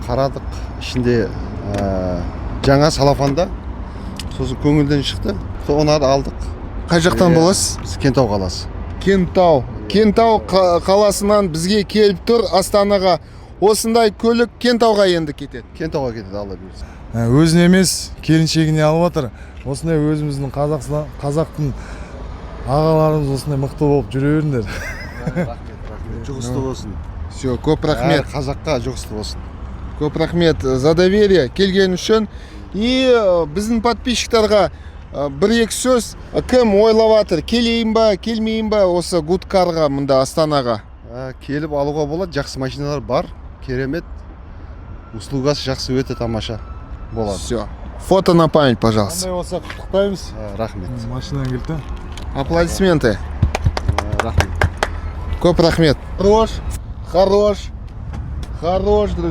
қарадық, ішінде жаңа салафанда, сосын көңілден шықты, соны алдық. Қай жақтан боласыз? Біз Кентау қаласы. Кентау қаласынан бізге келіп тұр Астанаға. Осындай көлік Кентауға енді кетеді. Кентауға кетеді, Алла бұйырса. Өзін емес, келіншегіне алып жатыр. Осындай өзіміздің қазақтың ағаларымыз осындай мықты болып жүре беріңдер. Жұғысты болсын. Все, көп рахмет. Қазаққа жұғысты болсын. Көп рахмет за доверие келген үшін. И біздің подписчиктарға бір-екі сөз, кім ойлап жатыр, келейін ба, келмейін ба осы Гудкарға мұнда Астанаға? Келіп алуға болады, жақсы машиналар бар, керемет. Услугасы жақсы, өте тамаша болады. Все. Фото на память, пожалуйста. Қандай болса құттықтаймыз. Рахмет. Машинадан келді. Аплодисменты. Рахмет. Көп рахмет. Хорош, друзья.